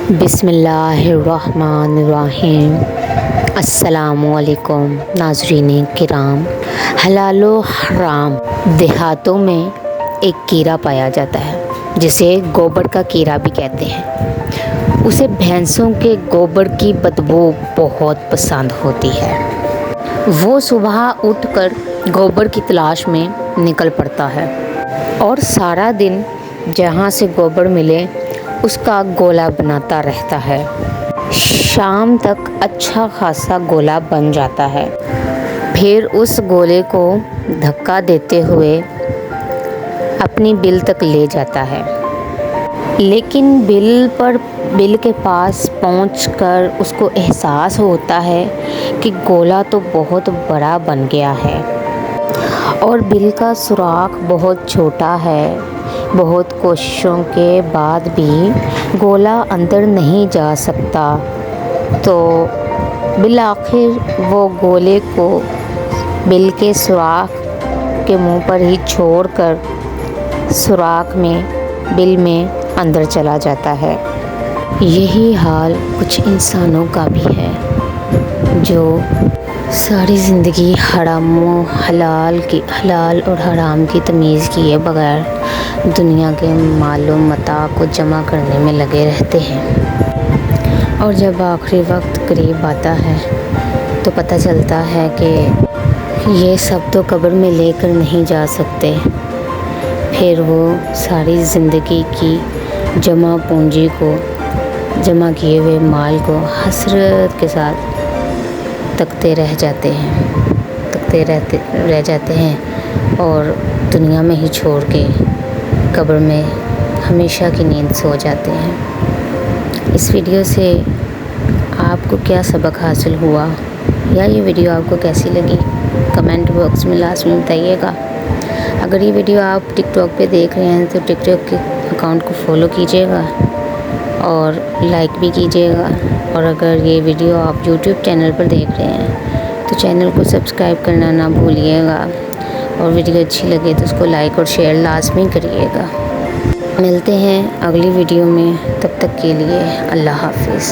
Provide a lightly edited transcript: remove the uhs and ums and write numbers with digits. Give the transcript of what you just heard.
بسم اللہ الرحمن الرحیم۔ السلام علیکم ناظرین کرام۔ حلال و حرام دیہاتوں میں ایک کیڑا پایا جاتا ہے جسے گوبر کا کیڑا بھی کہتے ہیں۔ اسے بھینسوں کے گوبر کی بدبو بہت پسند ہوتی ہے۔ وہ صبح اٹھ کر گوبر کی تلاش میں نکل پڑتا ہے اور سارا دن جہاں سے گوبر ملے اس کا گولا بناتا رہتا ہے۔ شام تک اچھا خاصا گولا بن جاتا ہے۔ پھر اس گولے کو دھکا دیتے ہوئے اپنی بل تک لے جاتا ہے، لیکن بل کے پاس پہنچ کر اس کو احساس ہوتا ہے کہ گولا تو بہت بڑا بن گیا ہے اور بل کا سوراخ بہت چھوٹا ہے۔ بہت کوششوں کے بعد بھی گولا اندر نہیں جا سکتا، تو بالآخر وہ گولے کو بل کے سوراخ کے منہ پر ہی چھوڑ کر سوراخ میں بل میں اندر چلا جاتا ہے۔ یہی حال کچھ انسانوں کا بھی ہے جو ساری زندگی حلال اور حرام کی تمیز کیے بغیر دنیا کے مال و متاع کو جمع کرنے میں لگے رہتے ہیں، اور جب آخری وقت قریب آتا ہے تو پتہ چلتا ہے کہ یہ سب تو قبر میں لے کر نہیں جا سکتے۔ پھر وہ ساری زندگی کی جمع پونجی کو، جمع کیے ہوئے مال کو حسرت کے ساتھ تکتے رہ جاتے ہیں اور دنیا میں ہی چھوڑ کے قبر میں ہمیشہ کی نیند سو جاتے ہیں۔ اس ویڈیو سے آپ کو کیا سبق حاصل ہوا یا یہ ویڈیو آپ کو کیسی لگی، کمنٹ باکس میں لازمی بتائیے گا۔ اگر یہ ویڈیو آپ ٹک ٹاک پہ دیکھ رہے ہیں تو ٹک ٹاک کے اکاؤنٹ کو فالو کیجیے گا اور لائک بھی کیجیے گا، اور اگر یہ ویڈیو آپ یوٹیوب چینل پر دیکھ رہے ہیں تو چینل کو سبسکرائب کرنا نہ بھولیے گا، اور ویڈیو اچھی لگے تو اس کو لائک اور شیئر لازمی کریے گا۔ ملتے ہیں اگلی ویڈیو میں، تب تک کے لیے اللہ حافظ۔